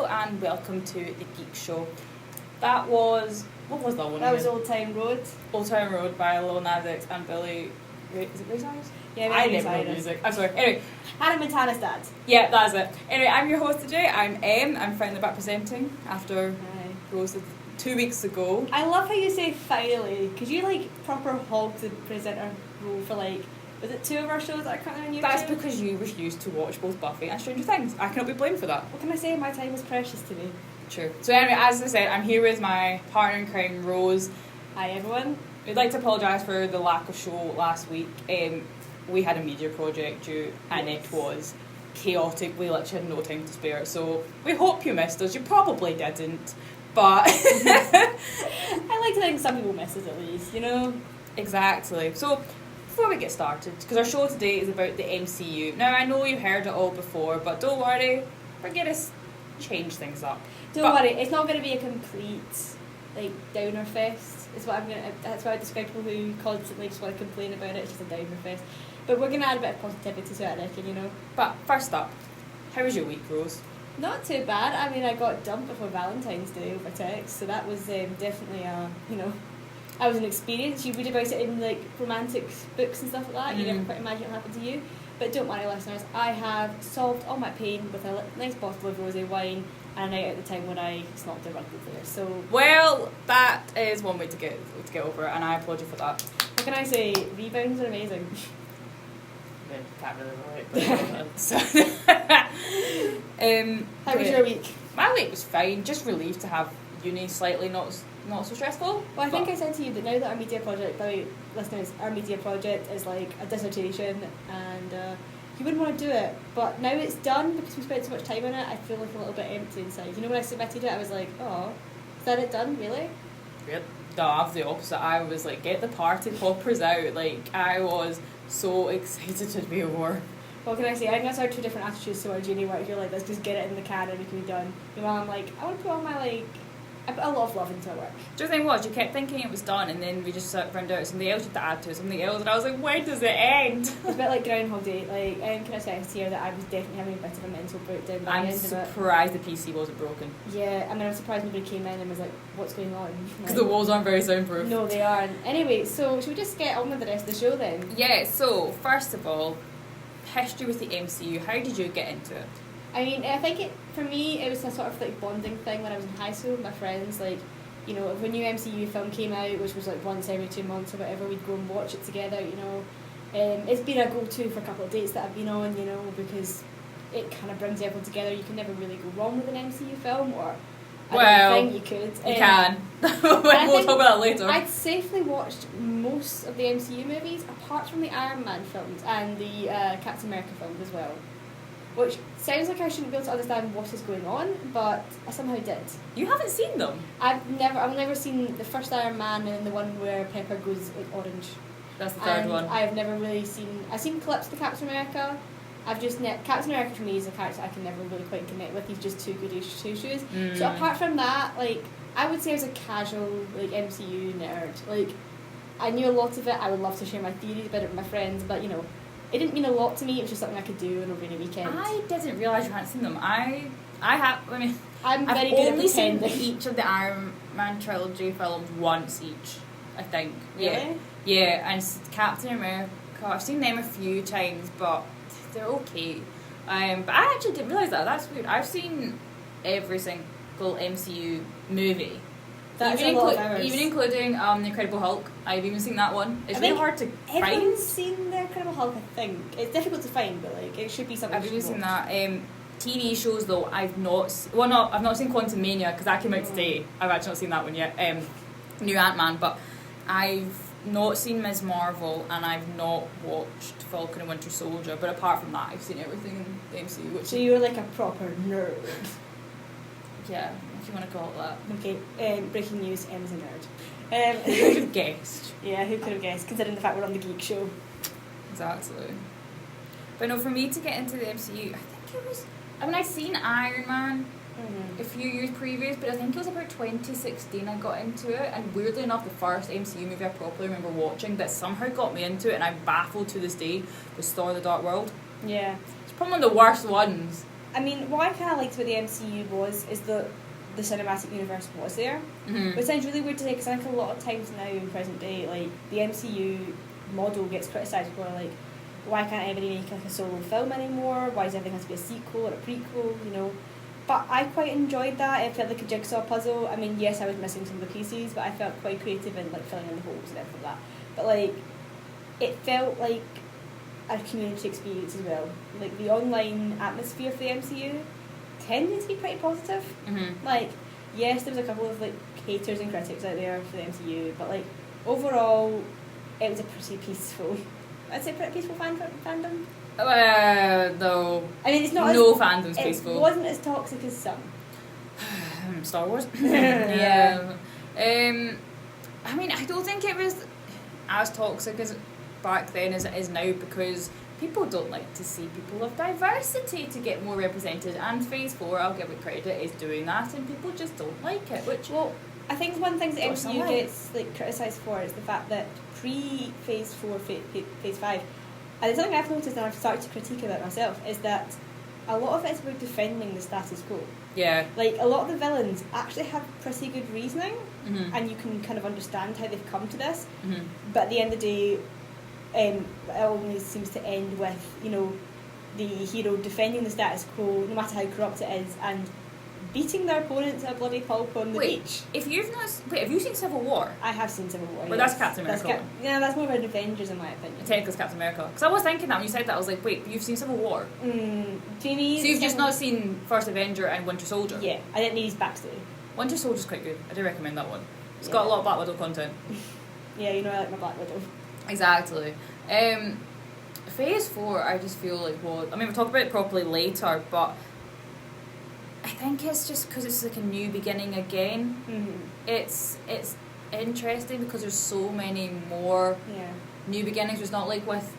and welcome to the Geek Show. That was... What was that one? That was Old Town Road. Old Town Road by Lil Nas X and Billy... Wait, is it Billy Cyrus? Yeah, I never know music. I'm sorry. Anyway. Hannah Montana's dad. Yeah, that's it. Anyway, I'm your host today. I'm Em. I'm finally back presenting after Rose 2 weeks ago. I love how you say finally, because you proper hogged the presenter role for was it 2 of our shows that I can't on YouTube? That's because you refused to watch both Buffy and Stranger Things. I cannot be blamed for that. What can I say? My time is precious to me. True. So anyway, as I said, I'm here with my partner in crime, Rose. Hi everyone. We'd like to apologise for the lack of show last week. We had a media project due and it was chaotic. We literally had no time to spare. So we hope you missed us. You probably didn't. But I like to think some people miss us at least, you know? Exactly. So before we get started, because our show today is about the MCU. Now I know you've heard it all before, but don't worry, we're going to change things up. Don't worry, it's not going to be a complete downer fest. That's what I describe people who constantly just want to complain about it. It's just a downer fest. But we're going to add a bit of positivity to it, I reckon, you know. But first up, how was your week, Rose? Not too bad. I mean, I got dumped before Valentine's Day over text, so that was definitely that was an experience. You read about it in romantic books and stuff like that. You never quite imagine it happened to you. But don't worry, listeners. I have solved all my pain with a nice bottle of rosé wine and a night at the time when I snocked a rugby player. So that is one way to get over it, and I applaud you for that. What can I say? Rebounds are amazing. Can't really relate. How was your week? My week was fine. Just relieved to have uni slightly not so stressful. Well, I think I said to you that now that our media project, by the way, listeners, our media project is like a dissertation, and you wouldn't want to do it. But now it's done because we spent so much time on it. I feel like a little bit empty inside. You know, when I submitted it, I was like, oh, is that it done? Really? Yep. No, I was the opposite. I was like, get the party poppers out. I was so excited to be over. What can I say? I think that's our 2 different attitudes towards uni work. You're like, let's just get it in the can and we can be done. Meanwhile, I'm like, I want to put all my I put a lot of love into our work. The thing was, you kept thinking it was done, and then we just found out something else had to add to it, something else, and I was like, when does it end? It's a bit like Groundhog Day. Can I say here that I was definitely having a bit of a mental breakdown by the end of it. I'm surprised the PC wasn't broken. Yeah, I mean, I'm surprised nobody came in and was like, what's going on? Because the walls aren't very soundproof. No, they aren't. Anyway, so should we just get on with the rest of the show then? Yeah, so first of all, history with the MCU. How did you get into it? I mean, I think for me, it was a sort of bonding thing when I was in high school with my friends. If a new MCU film came out, which was once every 2 months or whatever, we'd go and watch it together, you know. It's been a go-to for a couple of dates that I've been on, you know, because it kind of brings everyone together. You can never really go wrong with an MCU film, or I don't think you could. You can. We'll talk about that later. I'd safely watched most of the MCU movies, apart from the Iron Man films and the Captain America films as well. Which sounds like I shouldn't be able to understand what is going on, but I somehow did. You haven't seen them? I've never seen the first Iron Man and the one where Pepper goes orange. That's the third one. I've never really seen... I've seen clips of the Captain America. Captain America for me is a character I can never really quite connect with. He's just too goodish two shoes. So apart from that, I would say I was a casual MCU nerd. I knew a lot of it. I would love to share my theories about it with my friends, but you know, it didn't mean a lot to me. It was just something I could do over any weekend. I didn't realise you hadn't seen them. I'm very I've good at only seen each of the Iron Man trilogy films once each, I think. Really? Yeah, and Captain America, I've seen them a few times, but they're okay. But I actually didn't realise that. That's weird. I've seen every single MCU movie. That's a lot of hours. Even including The Incredible Hulk. I've even seen that one. It's really hard to find. Everyone's seen The Incredible Hulk, I think. It's difficult to find, but it should be something. I've even seen that. TV shows though, I've not seen Quantumania because that came out today. I've actually not seen that one yet. New Ant-Man, but I've not seen Ms. Marvel and I've not watched Falcon and Winter Soldier. But apart from that, I've seen everything in the MCU. So you're like a proper nerd. Yeah, if you want to call it that. Okay, breaking news, Em's a nerd. Who could have guessed? Yeah, who could have guessed, considering the fact we're on the Geek Show. Exactly. But no, for me to get into the MCU, I think it was... I'd seen Iron Man a few years previous, but I think it was about 2016 I got into it, and weirdly enough, the first MCU movie I properly remember watching that somehow got me into it, and I'm baffled to this day, was Thor: The Dark World. Yeah. It's probably one of the worst ones. I mean, what I kind of liked about the MCU is that the cinematic universe was there. Mm-hmm. Which sounds really weird to say, because I think a lot of times now in present day, like, the MCU model gets criticised for, like, why can't anybody make, like, a solo film anymore? Why does everything have to be a sequel or a prequel, you know? But I quite enjoyed that. It felt like a jigsaw puzzle. I mean, yes, I was missing some of the pieces, but I felt quite creative in, like, filling in the holes and everything like that. But, like, it felt like a community experience as well. Like, the online atmosphere for the MCU tended to be pretty positive. Mm-hmm. Like, yes, there was a couple of, like, haters and critics out there for the MCU, but, like, overall, it was a pretty peaceful, I'd say pretty peaceful fandom. No. I mean, it's not no fandom's peaceful. It wasn't as toxic as some. Star Wars. Yeah. I mean, I don't think it was as toxic as back then as it is now, because people don't like to see people of diversity to get more represented, and Phase 4, I'll give it credit, is doing that, and people just don't like it, which... Well, I think one thing that What's MCU that gets, like, criticised for is the fact that pre-Phase 4, Phase 5, and it's something I've noticed and I've started to critique about myself, is that a lot of it is about defending the status quo. Yeah. Like, a lot of the villains actually have pretty good reasoning, Mm-hmm. and you can kind of understand how they've come to this, Mm-hmm. but at the end of the day, it always seems to end with, you know, the hero defending the status quo, no matter how corrupt it is, and beating their opponent to a bloody pulp on the beach. Have you seen Civil War? I have seen Civil War. Well, yes. that's Captain America. That's more about Avengers in my opinion. Technically, it's Captain America. Because I was thinking that when you said that, I was like, wait, you've seen Civil War? To me, So you've just not seen First Avenger and Winter Soldier? Yeah, I didn't need his backstory. Winter Soldier's quite good. I do recommend that one. It's got a lot of Black Widow content. Yeah, you know I like my Black Widow. Exactly. Phase 4, I just feel like we'll talk about it properly later, but I think it's just because it's like a new beginning again. Mm-hmm. It's interesting because there's so many more new beginnings. It's not like with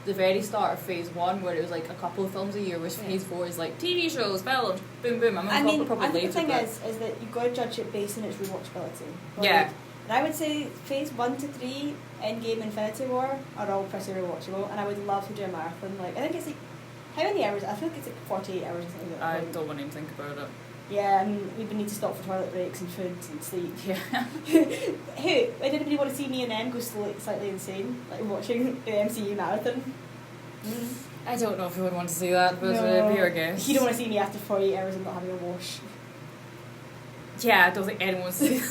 the very start of Phase 1 where it was like a couple of films a year, whereas Phase 4 is like TV shows, films, boom boom. I think the thing is that you've got to judge it based on its rewatchability. Yeah. And I would say Phase 1 to 3, Endgame, Infinity War are all pretty rewatchable, and I would love to do a marathon. Like, I think it's like, how many hours? I feel like it's like 48 hours or something like that. I don't want to even think about it. Yeah, and we would need to stop for toilet breaks and food and sleep. Yeah. Did anybody want to see me and them go slightly insane, like watching the MCU marathon? I don't know if you would want to see that, but be our guess. You don't want to see me after 48 hours and not having a wash. Yeah, I don't think anyone wants to see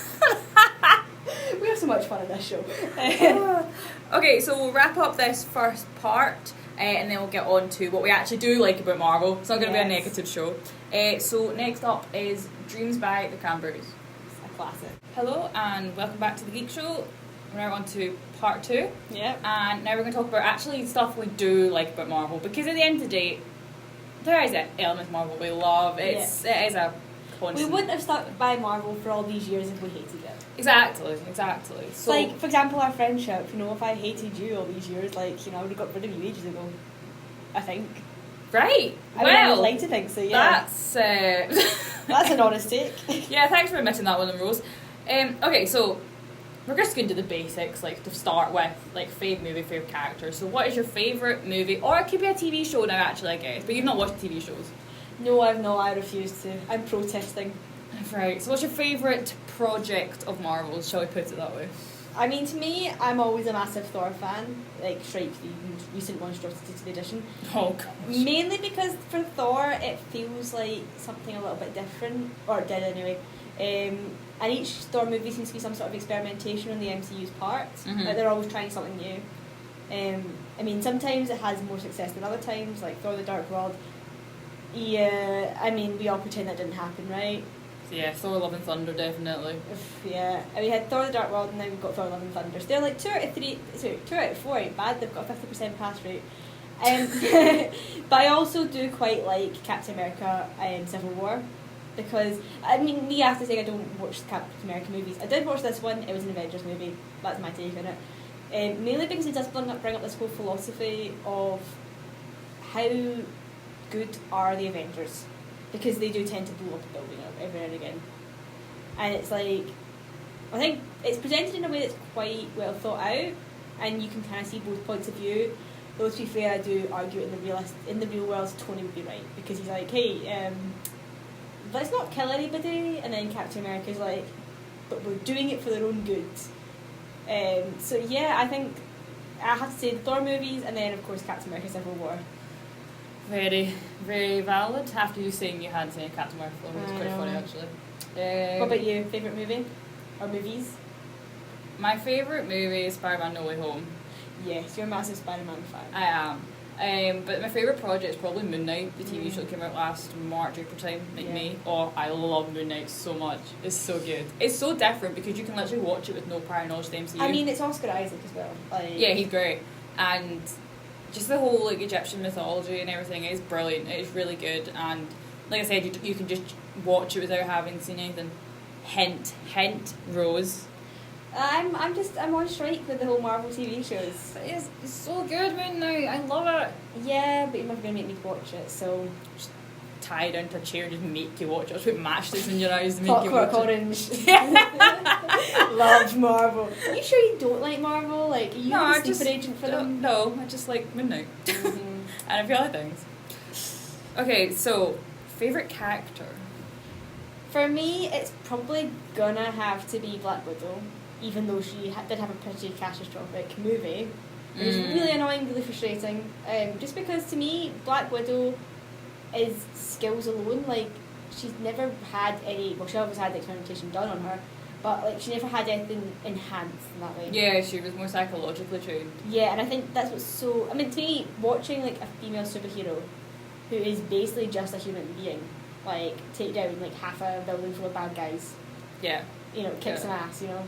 We have so much fun in this show. Okay, so we'll wrap up this first part, and then we'll get on to what we actually do like about Marvel. It's not going to be a negative show. So next up is Dreams by the Cranberries. It's a classic. Hello, and welcome back to the Geek Show. We're now on to part 2. Yeah. And now we're going to talk about actually stuff we do like about Marvel, because at the end of the day, there is an element of Marvel we love. It is a constant. We wouldn't have stuck by Marvel for all these years if we hated it. Exactly. So, like, for example, our friendship, you know, if I hated you all these years, like, you know, I would have got rid of you ages ago. I think. Right. I would like to think so, yeah. That's an honest take. Yeah, thanks for admitting that one, Rose. Okay, so we're just going to do the basics, like, to start with, like, favourite movie, favourite character. So what is your favourite movie? Or it could be a TV show now, actually, I guess. But you've not watched TV shows. No, I've not. I refuse to. I'm protesting. Right, so what's your favourite project of Marvel's, shall we put it that way? I mean, to me, I'm always a massive Thor fan. Like, Shrike, the recent monstrosity to the edition. Oh, gosh. Mainly because for Thor, it feels like something a little bit different. Or it did anyway. And each Thor movie seems to be some sort of experimentation on the MCU's part. Mm-hmm. Like, they're always trying something new. I mean, sometimes it has more success than other times, like Thor the Dark World. Yeah, I mean, we all pretend that didn't happen, right? Yeah, Thor Love and Thunder, definitely. Yeah, and we had Thor the Dark World, and now we've got Thor Love and Thunder. So they're like 2 out of 4 ain't bad. They've got a 50% pass rate. But I also do quite like Captain America and Civil War, because I mean, me after saying I don't watch Captain America movies, I did watch this one. It was an Avengers movie. That's my take on it. Mainly because it does bring up this whole philosophy of how good are the Avengers, because they do tend to blow up a building every now and again, and it's like, I think it's presented in a way that's quite well thought out, and you can kind of see both points of view, Though to be fair, I do argue in the real world, Tony would be right, because he's like, hey, let's not kill anybody, and then Captain America's like, but we're doing it for their own good. So yeah, I think I have to say the Thor movies, and then of course Captain America Civil War. Very, very valid. After you saying you had seen Captain America film, it's quite funny actually. What about you? Favourite movie? Or movies? My favourite movie is Spider-Man No Way Home. Yes, you're a massive Spider-Man fan. I am. But my favourite project is probably Moon Knight, the TV show that came out last March, April time, May. Oh, I love Moon Knight so much. It's so good. It's so different because you can literally watch it with no prior knowledge of the MCU. I mean, it's Oscar Isaac as well. Yeah, he's great. And just the whole like Egyptian mythology and everything is brilliant. It's really good. And like I said, you can just watch it without having seen anything. Hint, Rose. I'm on strike with the whole Marvel TV shows. It's so good, Moon Knight. I love it. Yeah, but you're not going to make me watch it, so... Just tie down to a chair and just make you watch it. Just put matchsticks in your eyes and make you watch Orange. Love Marvel. Are you sure you don't like Marvel? Like, are you a sleeper agent for them? No, I just like Moon Knight. Mm-hmm. And a few other things. Okay, so, favourite character? For me, it's probably gonna have to be Black Widow, even though she did have a pretty catastrophic movie. It was really annoying, really frustrating. Just because to me, Black Widow is skills alone. Like, she's never had any. Well, she always had experimentation done on her, but like she never had anything enhanced in that way. Yeah, she was more psychologically trained. Yeah, and I think that's what's so. I mean, to me, watching like a female superhero who is basically just a human being, like take down like half a building full of bad guys. Yeah. You know, kick some ass. You know.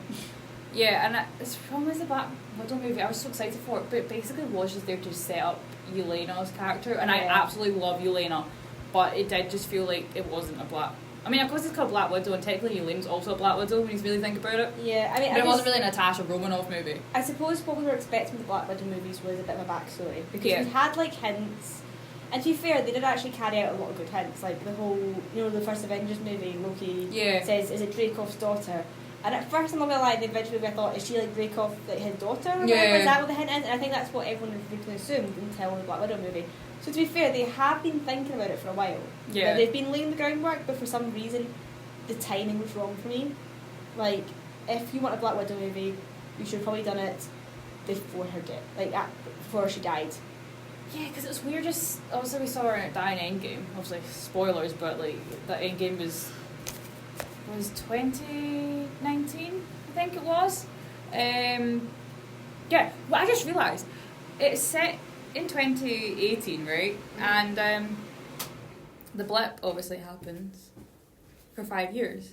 Yeah, and it's from the Black Widow movie. I was so excited for it, but it basically was just there to set up Yelena's character, and I absolutely love Yelena, but it did just feel like it wasn't a Black. I mean, of course it's called Black Widow, and technically Yelena's also a Black Widow when you really think about it. Yeah, I mean, but it wasn't really a Natasha Romanoff movie. I suppose what we were expecting with the Black Widow movies was a bit of a backstory, because we had like hints. And to be fair, they did actually carry out a lot of good hints, like the whole, you know, the first Avengers movie, Loki says, is it Dreykov's daughter? And at first, I'm not gonna lie, the Avengers movie I thought, is she like Dreykov, like his daughter? Or whatever? Is that what the hint is? And I think that's what everyone originally assumed until the Black Widow movie. So to be fair, they have been thinking about it for a while. Yeah. They've been laying the groundwork, but for some reason, the timing was wrong for me. Like, if you want a Black Widow movie, you should have probably done it before her death, like before she died. Yeah, because it was weird. Just obviously we saw her die in Endgame. Obviously spoilers, but like that Endgame was 2019, I think it was. Yeah. Well, I just realised it's set in 2018, right? And the blip obviously happens for 5 years.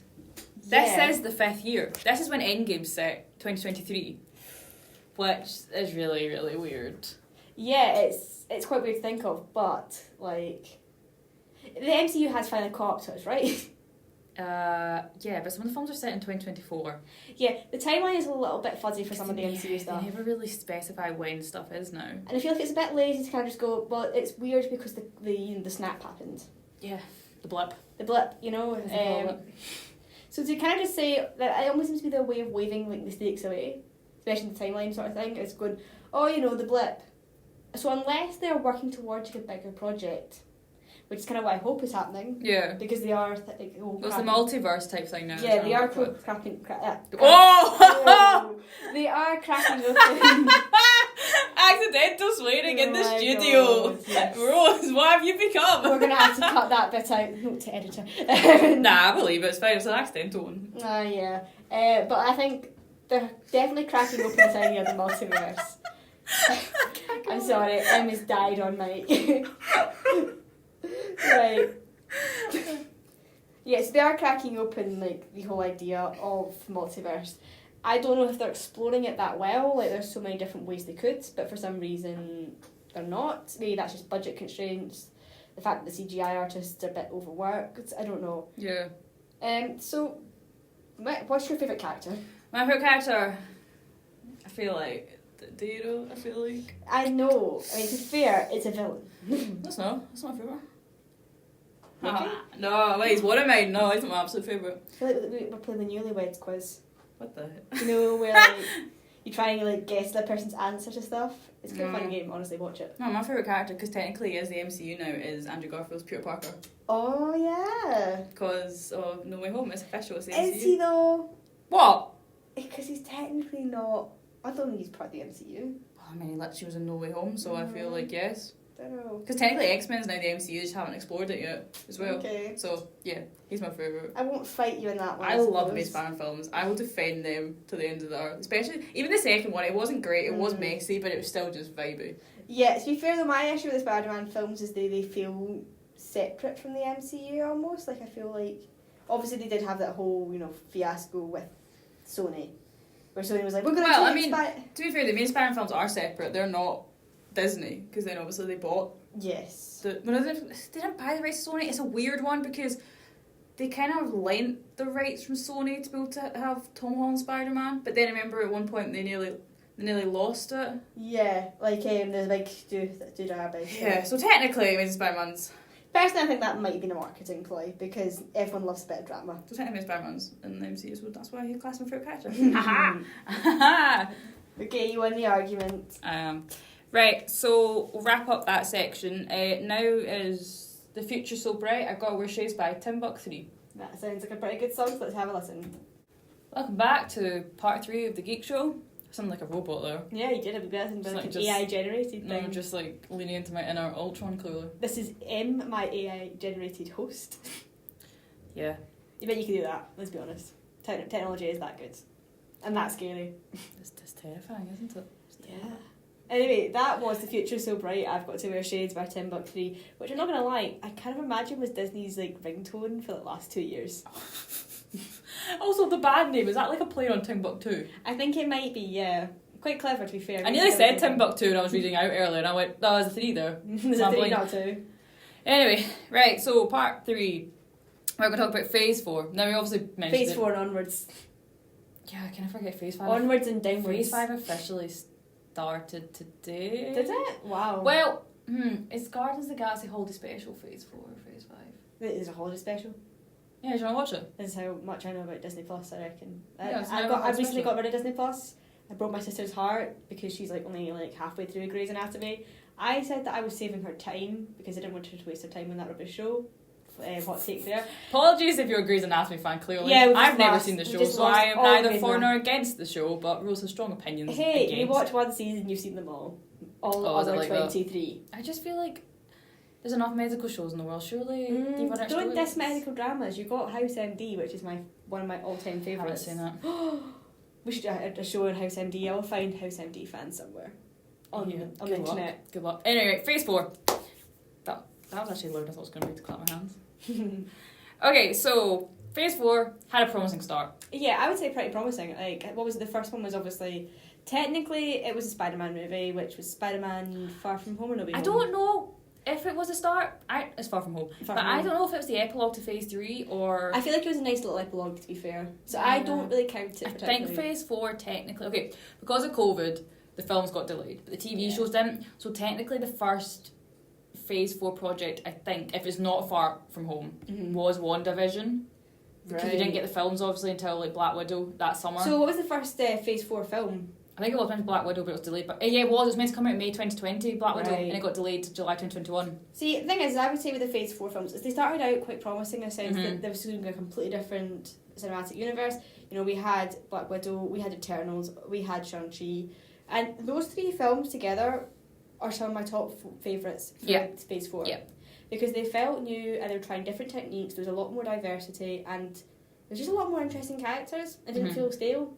Yeah. This is the 5th year. This is when Endgame's set, 2023, which is really, really weird. Yeah, it's quite weird to think of, but like the MCU has finally caught up to us, right? Yeah, but some of the films are set in 2024. Yeah, the timeline is a little bit fuzzy for some of the MCU stuff. They never really specify when stuff is now. And I feel like it's a bit lazy to kind of just go, well, it's weird because the snap happened. Yeah, the blip. The blip, you know. So to kind of just say that it almost seems to be their way of waving like the stakes away, especially the timeline sort of thing. It's going, oh, you know, the blip. So unless they're working towards a bigger project, which is kind of what I hope is happening. Yeah. Because they are It's the multiverse type thing now. Yeah, they are cracking. Oh! They are cracking open. Accidental swearing in the studio. God, yes. Rose, what have you become? We're gonna have to cut that bit out. Note to editor. Nah, I believe it. It's fine. It's an accidental one. Yeah. But I think they're definitely cracking open this idea of the multiverse. I'm sorry, Emma's died on mic. Right. Yes, they are cracking open like the whole idea of multiverse. I don't know if they're exploring it that well. Like, there's so many different ways they could, but for some reason they're not. Maybe that's just budget constraints. The fact that the CGI artists are a bit overworked. I don't know. Yeah. So, what's your favourite character? My favourite character, I feel like. Do you know? I feel like. I know. I mean, to be fair, it's a villain. That's my favourite. Okay. No, wait, he's one of mine. No, he's not my absolute favourite. I feel like we're playing the Newlyweds quiz. What the heck? You know, where like, you try and like guess the person's answer to stuff. It's a good fun game, honestly, watch it. No, my favourite character, because technically he is the MCU now, is Andrew Garfield's Peter Parker. Oh, yeah. Because of No Way Home, it's official, it's the MCU. Is he though? What? Because he's technically not... I don't think he's part of the MCU. I mean, he literally was in No Way Home, so I feel like yes. I don't know. Because technically X-Men's now the MCU, they just haven't explored it yet as well. Okay. So, yeah, he's my favourite. I won't fight you in that one. I love the Spider-Man films. I will defend them to the end of the earth. Especially, even the second one, it wasn't great, it was messy, but it was still just vibey. Yeah, to be fair though, my issue with the Spider-Man films is they feel separate from the MCU almost. Like, I feel like... Obviously they did have that whole, you know, fiasco with Sony. Where Sony was like, we're going to be fair, the main Spider-Man films are separate. They're not Disney, because then obviously they bought... Yes. They didn't buy the rights to Sony. It's a weird one because they kind of lent the rights from Sony to be able to have Tom Holland Spider-Man, but then I remember at one point they nearly lost it. Yeah, like there's a big do-da. Yeah, so technically Amazing Spider-Man's... Personally, I think that might be a marketing ploy because everyone loves a bit of drama. So technically Spider-Man's in the MCU, so that's why he classed my favourite character. Okay, you won the argument. Right, so we'll wrap up that section. Now is The Future So Bright, I've Got to Wear Shades by Timbuk3. That sounds like a pretty good song, so let's have a listen. Welcome back to part 3 of the Geek Show. I sound like a robot there. Yeah, you did. I'd be better than like an AI generated thing. No, just like leaning into my inner Ultron clearly. This is my AI generated host. Yeah. You bet you can do that, let's be honest. Technology is that good. And that's scary. It's just terrifying, isn't it? Yeah. Anyway, that was The Future So Bright, I've Got to Wear Shades by Timbuk3, which I'm not going to lie, I kind of imagine was Disney's like ringtone for the last 2 years. Also, the band name, is that like a play on Timbuktu? I think it might be, yeah. Quite clever, to be fair. I nearly said Timbuktu when I was reading out earlier, and I went, that was a 3 there. There's a 3, not 2. Anyway, right, so part 3, we're going to talk about Phase 4. Now, we obviously mentioned Phase 4 and onwards. Yeah, can I forget Phase 5? Onwards and downwards. Phase 5 officially started today. Did it? Wow. Well, is Guardians of the Galaxy Holiday Special Phase 4 or Phase 5? It is a holiday special. Yeah, do you want to watch it? This is how much I know about Disney Plus, I reckon. Yeah, I recently got rid of Disney Plus. I broke my sister's heart because she's like only like halfway through Grey's Anatomy. I said that I was saving her time because I didn't want her to waste her time on that rubbish show. Hot take there. Apologies if you're a Grey's Anatomy fan, clearly. Yeah, I've never seen the show, so I am neither for nor against the show, but Rose has strong opinions. Hey, against. you watch one season, you've seen them all. All the other like 23. I just feel like there's enough medical shows in the world, surely. Don't diss medical dramas. You got House MD, which is one of my all-time favourites. I haven't seen that. We should have a show on House MD. I will find House MD fans somewhere on the internet. Good luck. Anyway, Phase 4. That was actually louder than I thought it was going to be to clap my hands. Okay, so Phase 4 had a promising start. Yeah, I would say pretty promising. Like, what was it? The first one was obviously... Technically, it was a Spider-Man movie, which was Spider-Man Far From Home or No Way Home. I don't know if it was a start. It's Far From Home. I don't know if it was the epilogue to Phase 3 or... I feel like it was a nice little epilogue, to be fair. So I don't really count it. I think Phase 4 technically... Okay, because of COVID, the films got delayed, but the TV shows didn't. So technically the first Phase 4 project, I think, if it's not Far From Home, was WandaVision. Because we didn't get the films, obviously, until like Black Widow that summer. So what was the first Phase 4 film? I think it was meant to Black Widow, but it was delayed. But yeah, it was meant to come out in May 2020, Black Widow, and it got delayed to July 2021. See, the thing is, I would say with the Phase 4 films, is they started out quite promising in the sense that there was doing a completely different cinematic universe. You know, we had Black Widow, we had Eternals, we had Shang-Chi, and those 3 films together are some of my top favourites for Phase 4. Yeah. Because they felt new and they were trying different techniques, there was a lot more diversity, and there's just a lot more interesting characters. It didn't feel stale.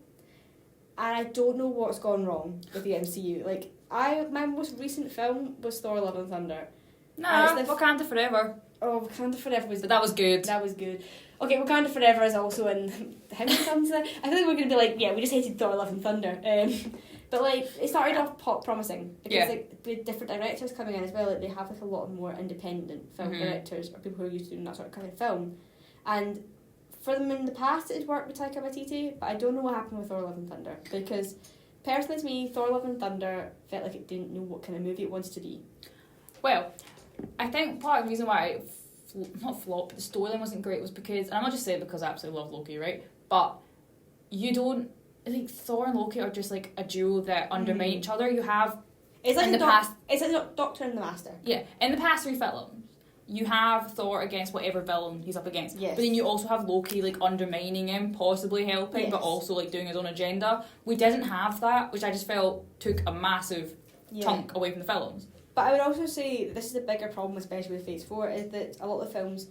And I don't know what's gone wrong with the MCU. Like, my most recent film was Thor: Love and Thunder. Nah, Wakanda Forever. Oh, Wakanda Forever was... But that was good. That was good. Okay, Wakanda Forever is also in... How many films is that? I feel like we're going to be like, yeah, we just hated Thor: Love and Thunder. But, like, it started off promising. Because, like, with different directors coming in as well, like, they have, like, a lot more independent film directors or people who are used to doing that sort of kind of film. And... for them in the past, it had worked with Taika Waititi, but I don't know what happened with Thor: Love and Thunder because, personally, to me, Thor: Love and Thunder felt like it didn't know what kind of movie it wanted to be. Well, I think part of the reason why it not flopped, but the storyline wasn't great was because, and I'm not just saying it because I absolutely love Loki, right? But you don't like Thor and Loki are just like a duo that undermine each other. You have it's like in the past. It's like the Doctor and the Master. Yeah, in the past 3 films, you have Thor against whatever villain he's up against. Yes. But then you also have Loki like undermining him, possibly helping, Yes. but also like doing his own agenda. We didn't have that, which I just felt took a massive chunk away from the films. But I would also say this is the bigger problem, especially with Phase 4, is that a lot of the films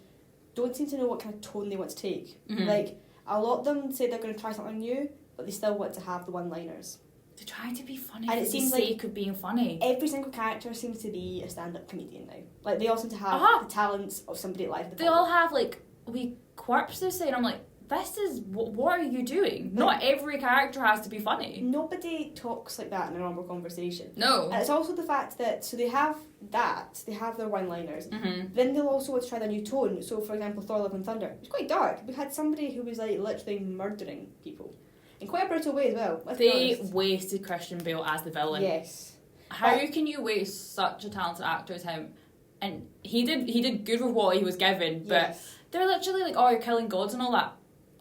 don't seem to know what kind of tone they want to take. Mm-hmm. Like, a lot of them say they're going to try something new, but they still want to have the one-liners. They try to be funny And for it seems the sake of being funny. Every single character seems to be a stand-up comedian now. Like, they all seem to have the talents of somebody live. They all have like wee quirks they say, and I'm like, this is what are you doing? Not every character has to be funny. Nobody talks like that in a normal conversation. No. And it's also the fact that, so they have their one-liners. Mm-hmm. Then they'll also want to try their new tone. So, for example, Thor Love and Thunder. It's quite dark. We had somebody who was like literally murdering people. In quite a brutal way as well. They wasted Christian Bale as the villain. Yes. How can you waste such a talented actor as him? And he did good with what he was given, but they're literally like, oh, you're killing gods and all that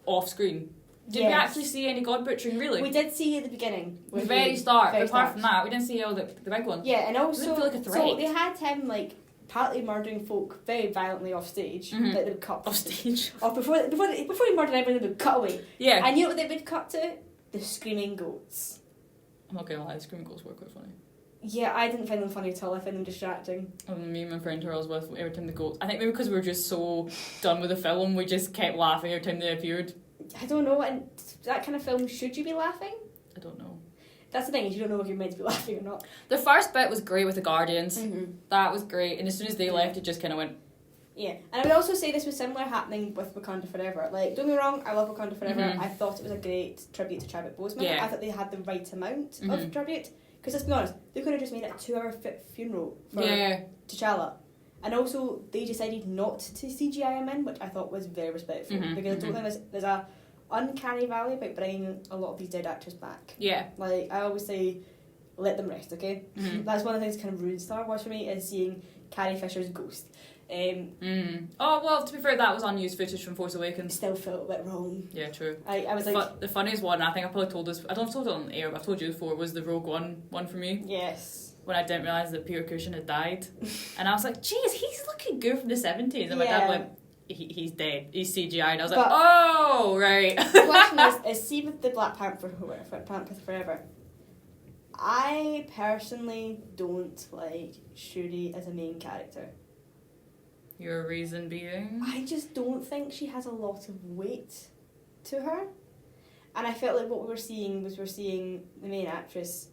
off screen. Did we actually see any god butchering, really? We did see at the beginning. The very start, but apart from that, we didn't see all the big ones. Yeah, and also, it didn't feel like a threat. So they had him, like, partly murdering folk very violently off stage. Mm-hmm. Like, they would cut. Off stage? Or before he murdered everyone, they would cut away. Yeah. And you know what they would cut to? The screaming goats. I'm not gonna lie, the screaming goats were quite funny. Yeah, I didn't find them funny at all. I found them distracting. Me and my friend who I was with, every time the goats... I think maybe because we were just so done with the film, we just kept laughing every time they appeared. I don't know, and that kind of film, should you be laughing? I don't know. That's the thing, is you don't know if you're meant to be laughing or not. The first bit was great with the Guardians. Mm-hmm. That was great, and as soon as they left, it just kind of went... Yeah, and I would also say this was similar happening with Wakanda Forever. Like, don't get me wrong, I love Wakanda Forever. Mm-hmm. I thought it was a great tribute to Chadwick Boseman. Yeah. I thought they had the right amount Mm-hmm. of tribute. Because let's be honest, they could have just made it a 2-hour funeral for T'Challa. And also, they decided not to CGI him in, which I thought was very respectful. Mm-hmm. Because I don't think there's a uncanny valley about bringing a lot of these dead actors back. Yeah. Like, I always say, let them rest, okay? Mm-hmm. That's one of the things that kind of ruins Star Wars for me, is seeing Carrie Fisher's ghost. Oh, well, to be fair, that was unused footage from Force Awakens. Still felt a bit wrong. Yeah, true. I was like... the funniest one, I think I probably told this... I don't know if I told it on the air, but I've told you before, was the Rogue One for me. Yes. When I didn't realise that Peter Cushing had died. And I was like, jeez, he's looking good from the 70s. And my dad went, he's dead. He's CGI. And I was like, oh, right. The question is see with the Black Panther Forever, I personally don't like Shuri as a main character. Your reason being? I just don't think she has a lot of weight to her. And I felt like what we were seeing the main actress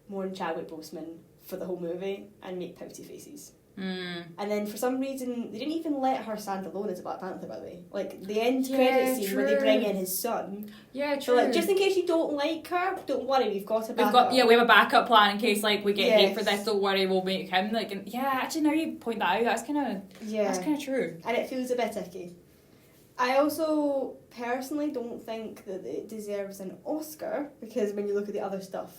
mourn Chadwick Boseman for the whole movie and make pouty faces. And then for some reason, they didn't even let her stand alone as a Black Panther, by the way. Like, the end credit scene where they bring in his son. Yeah, true. So, like, just in case you don't like her, don't worry, we've got a backup. We have a backup plan in case, like, we get hate for this, don't worry, we'll make him, like, and actually, now you point that out, that's kind of true. And it feels a bit icky. I also personally don't think that it deserves an Oscar, because when you look at the other stuff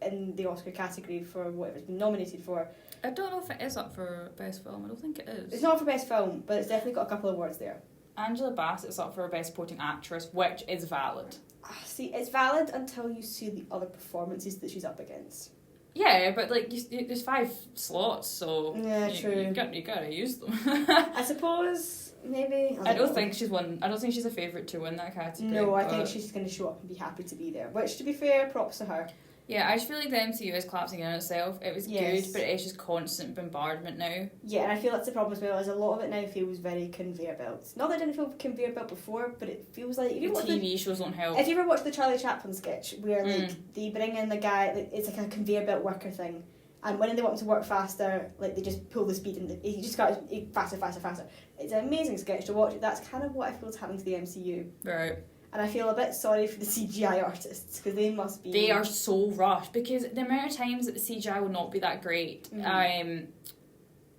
in the Oscar category for what it's been nominated for, I don't know if it is up for Best Film. I don't think it is. It's not for Best Film, but it's definitely got a couple of awards there. Angela Bassett's up for Best Supporting Actress, which is valid. See, it's valid until you see the other performances that she's up against. Yeah, but like there's 5 slots, so true. You gotta use them. I suppose maybe. I don't think she's a favourite to win that category. No, I think she's going to show up and be happy to be there. Which, to be fair, props to her. Yeah, I just feel like the MCU is collapsing in on itself. It was good, but it's just constant bombardment now. Yeah, and I feel that's the problem as well, is a lot of it now feels very conveyor belts. Not that I didn't feel conveyor belt before, but it feels like... The TV shows don't help. If you ever watched the Charlie Chaplin sketch, where like they bring in the guy, like, it's like a conveyor belt worker thing, and when they want him to work faster, like they just pull the speed and he just got faster. It's an amazing sketch to watch. That's kind of what I feel is happening to the MCU. Right. And I feel a bit sorry for the CGI artists, because they must be... They are so rushed, because the amount of times that the CGI will not be that great, and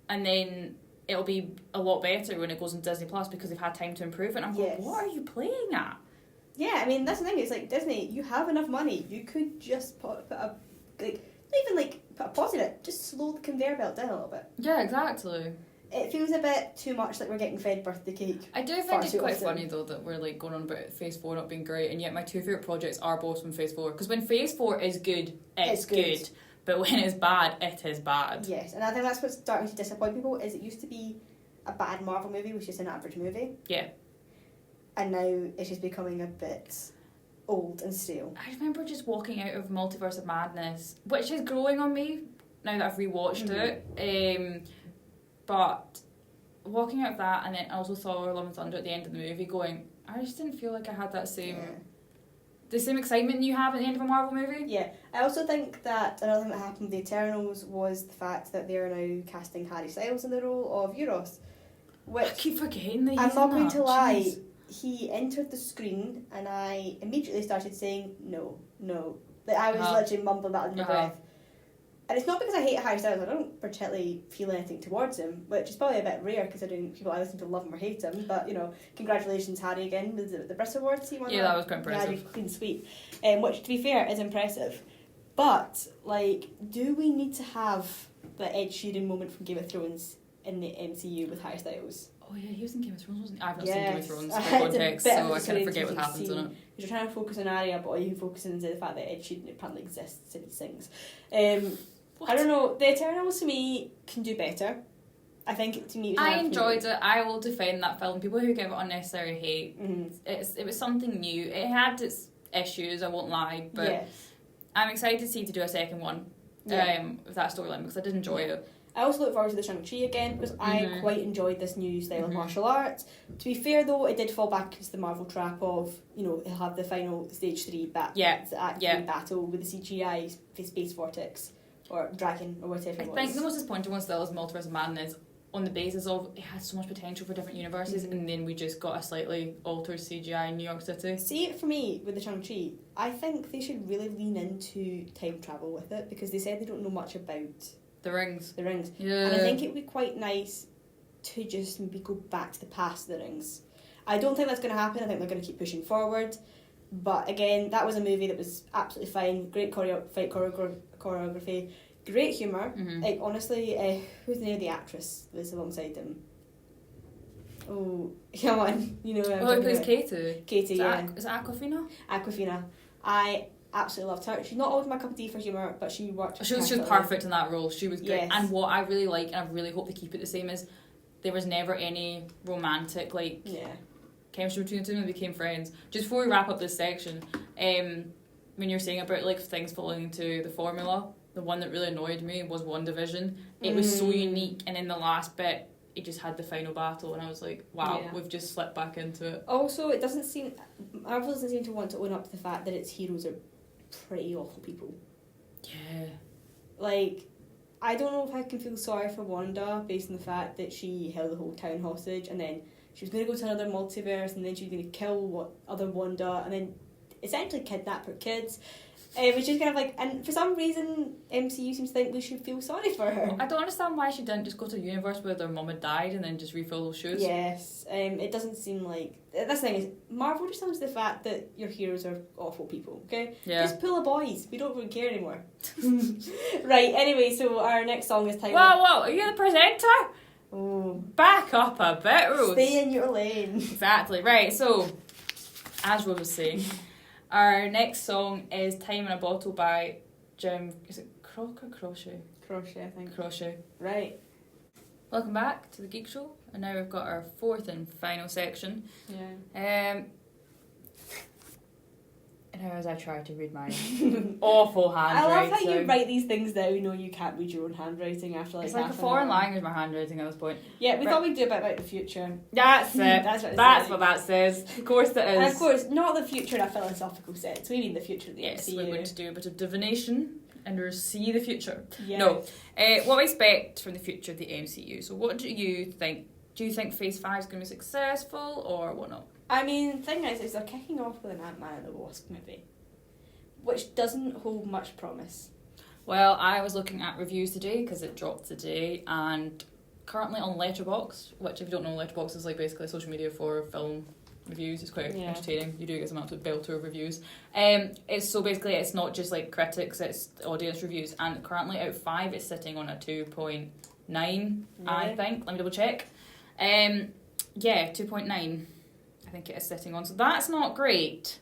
then it'll be a lot better when it goes on Disney Plus because they've had time to improve it. And I'm going, what are you playing at? Yeah, I mean, that's the thing. It's like, Disney, you have enough money. You could just put a... like, not even like put a pause in it. Just slow the conveyor belt down a little bit. Yeah, exactly. it feels a bit too much like we're getting fed birthday cake. I do think it's quite funny though that we're like going on about Phase 4 not being great, and yet my two favourite projects are both from Phase 4. Because when Phase 4 is good, it's good. But when it's bad, it is bad. Yes, and I think that's what's starting to disappoint people, is it used to be a bad Marvel movie was just an average movie. Yeah. And now it's just becoming a bit old and stale. I remember just walking out of Multiverse of Madness, which is growing on me now that I've rewatched it. But walking out of that, and then I also saw Love and Thunder at the end of the movie, going, I just didn't feel like I had that same... Yeah. The same excitement you have at the end of a Marvel movie? Yeah. I also think that another thing that happened with the Eternals was the fact that they are now casting Harry Styles in the role of Euros. Which I keep forgetting that he's I'm not going to lie, Jeez. he entered the screen and I immediately started saying, no. Like, I was literally mumbling that under my breath. And it's not because I hate Harry Styles, I don't particularly feel anything towards him, which is probably a bit rare considering people I listen to love him or hate him, but, you know, congratulations Harry again with the Brit Awards he won. Yeah, that was quite impressive. Yeah, clean sweep, which to be fair is impressive. But, like, do we need to have the Ed Sheeran moment from Game of Thrones in the MCU with Harry Styles? Oh yeah, he was in Game of Thrones, wasn't he? I've not seen Game of Thrones for It's context, a bit so of a I kind of forget what happens in it. Because you're trying to focus on Arya, but all you can focus on is the fact that Ed Sheeran apparently exists and he sings. I don't know, the Eternals to me can do better. I think to me it was I enjoyed it. I will defend that film. People who give it unnecessary hate, it was something new. It had its issues, I won't lie, but I'm excited to see to do a second one with that storyline because I did enjoy it. I also look forward to the Shang-Chi again because I quite enjoyed this new style of martial arts. To be fair though, it did fall back into the Marvel trap of, you know, it'll have the final stage 3 battle with the CGI space vortex or dragon or whatever it was. I think the most disappointing one still is Multiverse of Madness on the basis of it has so much potential for different universes and then we just got a slightly altered CGI in New York City. See, for me, with the Shang-Chi, I think they should really lean into time travel with it because they said they don't know much about... The rings. Yeah. And I think it would be quite nice to just maybe go back to the past of the rings. I don't think that's going to happen. I think they're going to keep pushing forward. But again, that was a movie that was absolutely fine. Great fight choreography. Great humour. Like, honestly, who's the name of the actress that was alongside them? Oh, come on. You know who plays Katie? Katie, Is it Aquafina? Aquafina. I absolutely loved her. She's not always my cup of tea for humour, but she worked. She was perfect in that role. She was great. Yes. And what I really like, and I really hope they keep it the same, is there was never any romantic chemistry between the two, and they became friends. Just before we wrap up this section, when you're saying about like things falling into the formula, the one that really annoyed me was WandaVision. It was so unique, and in the last bit, it just had the final battle, and I was like, wow, we've just slipped back into it. Also, Marvel doesn't seem to want to own up to the fact that its heroes are pretty awful people. Yeah. Like, I don't know if I can feel sorry for Wanda based on the fact that she held the whole town hostage and then she was going to go to another multiverse and then she was going to kill other Wanda and then essentially kidnap her kids. Which is kind of like, and for some reason MCU seems to think we should feel sorry for her. I don't understand why she didn't just go to a universe where their mum had died and then just refill those shoes. Yes, it doesn't seem like... This thing is, Marvel just owns the fact that your heroes are awful people, okay? Yeah. Just pull a boys, we don't really care anymore. Right, anyway, so our next song is titled... Whoa, are you the presenter? Oh. Back up a bit, Rose. Stay in your lane. Exactly, right, so, as Rose was saying... Our next song is Time in a Bottle by Jim... Is it Croc or Crochet? Crochet, I think. Crochet. Right. Welcome back to the Geek Show. And now we've got our fourth and final section. Yeah. And as I try to read my awful handwriting. I love how you write these things down. You know you can't read your own handwriting after like it's like a foreign language, my handwriting at this point. Yeah, we thought we'd do a bit about the future. That's it. That's what that says. Of course it is. And of course, not the future in a philosophical sense. We mean the future of the MCU. We're going to do a bit of divination and see the future. Yeah. No. What I expect from the future of the MCU. So what do you think? Do you think Phase 5 is going to be successful or what not? I mean, the thing is they're kicking off with an Ant-Man and the Wasp movie, which doesn't hold much promise. Well, I was looking at reviews today because it dropped today, and currently on Letterboxd, which if you don't know, Letterboxd is like basically social media for film reviews. It's quite entertaining. You do get some absolute belter of reviews. It's not just like critics, it's audience reviews, and currently out of 5 it's sitting on a 2.8 I think. Let me double check. Yeah, 2.9. I think it is sitting on. So that's not great.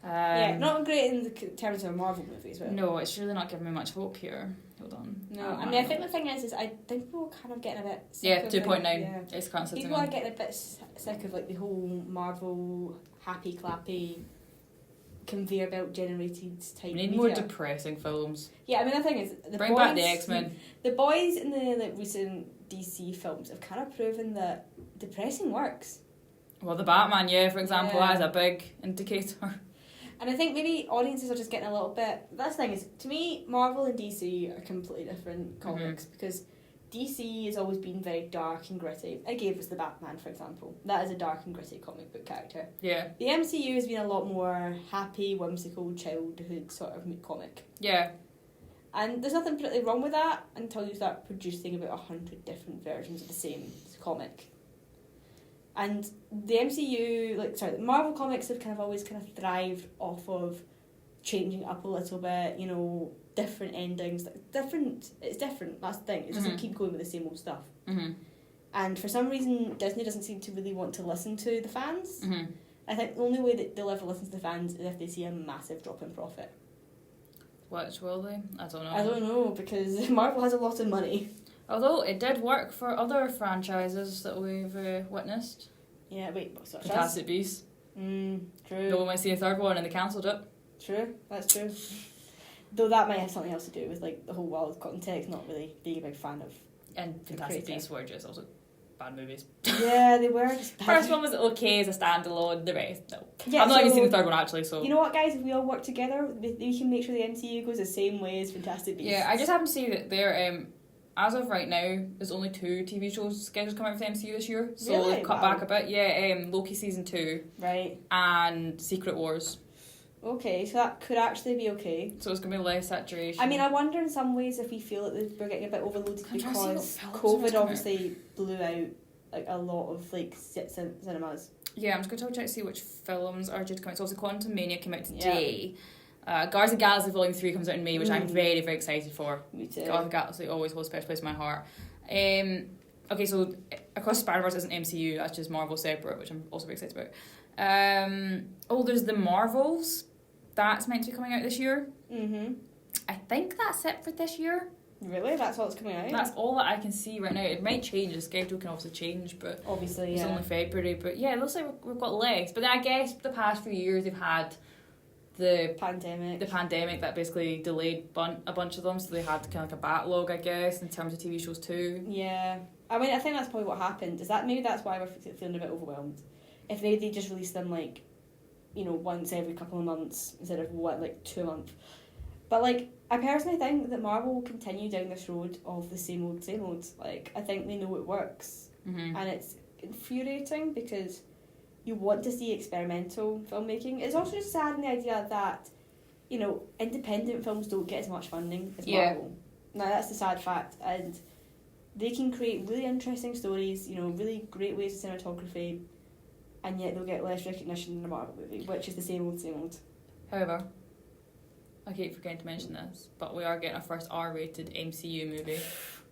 Not great in the terms of a Marvel movie as well. No, it's really not giving me much hope here. Hold on. No, I mean, I think the thing is I think people are kind of getting a bit sick Yeah, of 2.9. Like, It's currently sitting people on. are getting a bit sick of like the whole Marvel happy clappy conveyor belt generated type. We need media. more depressing films. Yeah, I mean the thing is Bring back the X-Men. The boys in the like recent DC films have kind of proven that depressing works. Well, the Batman, for example, Yeah. that is a big indicator. And I think maybe audiences are just getting a little bit... That's the thing is, to me, Marvel and DC are completely different comics because DC has always been very dark and gritty. I gave us the Batman, for example. That is a dark and gritty comic book character. Yeah. The MCU has been a lot more happy, whimsical, childhood sort of comic. Yeah. And there's nothing particularly wrong with that until you start producing about 100 different versions of the same comic. And the MCU, the Marvel comics have kind of thrived off of changing up a little bit, different endings. It's different, that's the thing. It doesn't keep going with the same old stuff. Mm-hmm. And for some reason, Disney doesn't seem to really want to listen to the fans. Mm-hmm. I think the only way that they'll ever listen to the fans is if they see a massive drop in profit. Which will they? I don't know. I don't know, because Marvel has a lot of money. Although it did work for other franchises that we've witnessed. Yeah, wait, what's that? Fantastic Beasts. True. No one might see a third one and they cancelled it. True, that's true. Though that might have something else to do with the whole world context, not really being a big fan of. And Fantastic Beasts were just also bad movies. Yeah, they were just bad. First one was okay as a standalone, the rest, no. Yeah, I've not even seen the third one actually, so... You know what, guys? If we all work together, we can make sure the MCU goes the same way as Fantastic Beasts. Yeah, I just happen to see that they're, as of right now, there's only 2 TV shows scheduled to come out for the MCU this year. So really? they've cut back a bit. Yeah, Loki Season 2. Right. And Secret Wars. Okay, so that could actually be okay. So it's going to be less saturation. I mean, I wonder in some ways if we feel that we're getting a bit overloaded because COVID obviously blew out a lot of cinemas. Yeah, I'm just going to check to see which films are due to come out. So obviously Quantum Mania came out today. Yeah. Guardians of the Galaxy Volume 3 comes out in May, which I'm very, very excited for. Me too. Guardians of the Galaxy always holds a special place in my heart. Okay, so Across the Spider-Verse isn't MCU, that's just Marvel separate, which I'm also very excited about. There's the Marvels. That's meant to be coming out this year. Mm-hmm. I think that's it for this year. Really? That's all that's coming out? That's all that I can see right now. It might change, the schedule can obviously change, but obviously, it's only February. But yeah, it looks like we've got legs. But then I guess the past few years they've had the pandemic that basically delayed a bunch of them, so they had kind of a backlog, I guess, in terms of TV shows too. Yeah. I mean, I think that's probably what happened. Maybe that's why we're feeling a bit overwhelmed. If they just released them once every couple of months instead of 2 months. But I personally think that Marvel will continue down this road of the same old. I think they know it works. Mm-hmm. And it's infuriating because you want to see experimental filmmaking. It's also just sad in the idea that, independent films don't get as much funding as Marvel. Now that's the sad fact. And they can create really interesting stories, really great ways of cinematography, and yet they'll get less recognition in a Marvel movie, which is the same old. However, I keep forgetting to mention this, but we are getting our first R-rated MCU movie.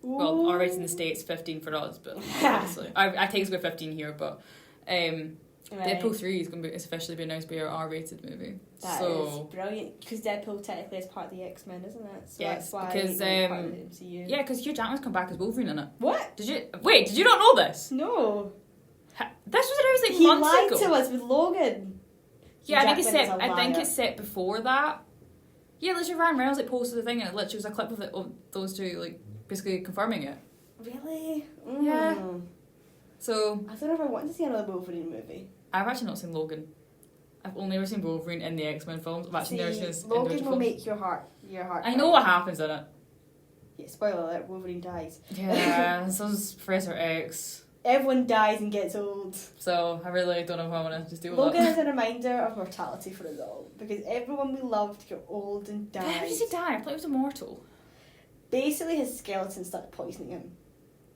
Ooh. Well, R-rated in the States, 15 for us, but obviously I think it's about 15 here, but Deadpool 3 is going to officially be announced to be our R-rated movie. That is brilliant, because Deadpool technically is part of the X-Men, isn't it? So yes, that's why because part of the MCU. Yeah, because Hugh Jackman's come back as Wolverine in it. What? Did you not know this? No. This was announced he months ago. He lied to us with Logan. Yeah, I think it's set before that. Yeah, literally Ryan Reynolds posted the thing and it literally was a clip of those two basically confirming it. Really? Yeah. So I don't know if I want to see another Wolverine movie. I've actually not seen Logan. I've only ever seen Wolverine in the X-Men films. I've actually never seen his Logan will make your heart I know what happens in it. Yeah, spoiler alert, Wolverine dies. Yeah, so does Professor X. Everyone dies and gets old. So I really don't know if I want to just do Logan that. is a reminder of mortality for us all, because everyone we loved got old and died. How does he die? I thought he was immortal. Basically, his skeleton started poisoning him.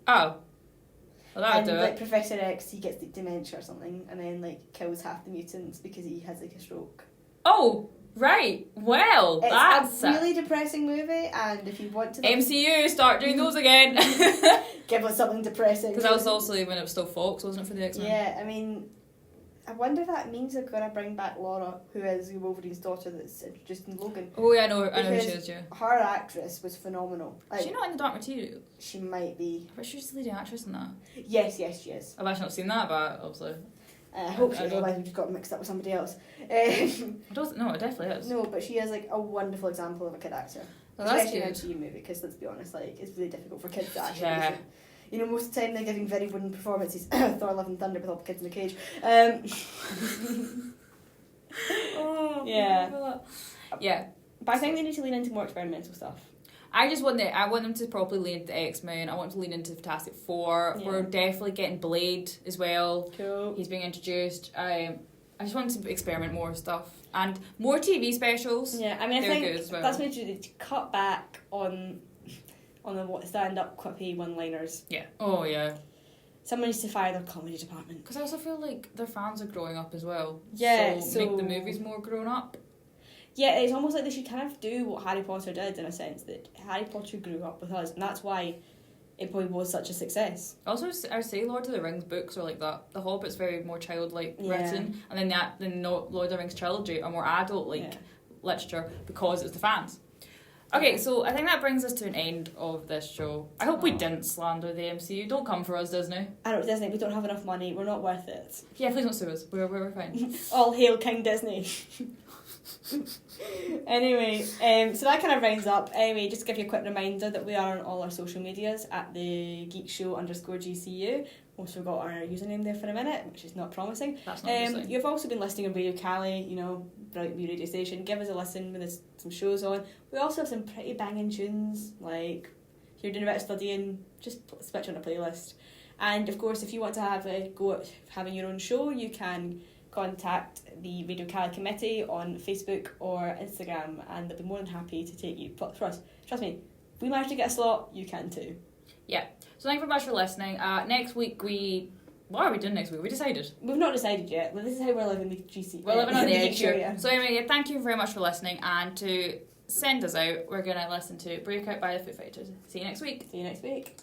Oh. Well, that would do it. Professor X, he gets dementia or something, and then kills half the mutants because he has a stroke. Oh! Right. Well, It's that's a really depressing movie, and if you want to MCU, start doing those again. give us something depressing. Because that was also when it was still Fox, wasn't it, for the X-Men? Yeah, I mean, I wonder if that means they're going to bring back Laura, who is Wolverine's daughter that's introduced in Logan. Oh yeah, I know who she Because is, yeah. her actress was phenomenal. Is she not in the Dark Material? She might be. I bet she's the leading actress in that. Yes, she is. I've actually not seen that, but obviously. I hope she I is, know. otherwise we just got mixed up with somebody else. I don't know, it definitely is. No, but she is like a wonderful example of a kid actor. Well, that's Especially in an good. MCU movie, because let's be honest, like it's really difficult for kids to actually Yeah. listen. You know, most of the time they're giving very wooden performances. Thor: Love and Thunder with all the kids in the cage. Oh, Yeah. Yeah. But I think they need to lean into more experimental stuff. I want them to properly lean into X-Men. I want them to lean into Fantastic Four. Yeah. We're definitely getting Blade as well. Cool. He's being introduced. I just want to experiment more stuff. And more TV specials. Yeah, I mean, I They're think good as well. that's what you to cut back on the stand-up quippy one-liners. Yeah. Oh, yeah. Someone needs to fire their comedy department. Because I also feel like their fans are growing up as well. Yeah, So make the movies more grown up. Yeah, it's almost like they should kind of do what Harry Potter did, in a sense, that Harry Potter grew up with us, and that's why it probably was such a success. Also, I say Lord of the Rings books are like that. The Hobbit's very more childlike Yeah. written, and then the Lord of the Rings trilogy are more adult literature because it's the fans. Okay, so I think that brings us to an end of this show. I hope we didn't slander the MCU. Don't come for us, Disney. I know, Disney, we don't have enough money, we're not worth it. Yeah, please don't sue us. We're fine. All hail King Disney. Anyway, so that kind of rounds up. Anyway, just to give you a quick reminder that we are on all our social medias at the Geek Show _GCU. Almost forgot our username there for a minute, which is not promising. That's not interesting. You've also been listening on Radio Caley, you know, brilliant wee radio station. Give us a listen when there's some shows on. We also have some pretty banging tunes, like if you're doing a bit of studying, just switch on a playlist. And of course, if you want to have a go at having your own show, you can contact the Radio Caley committee on Facebook or Instagram, and they'll be more than happy to take you. But trust me, if we manage to get a slot, you can too. Yeah. So thank you very much for listening. Next week what are we doing next week? We decided. We've not decided yet. Well, this is how we're living the GC. We're living on the Geek edge Show, here. yeah. So anyway, yeah, thank you very much for listening, and to send us out, we're going to listen to Breakout by the Foo Fighters. See you next week. See you next week.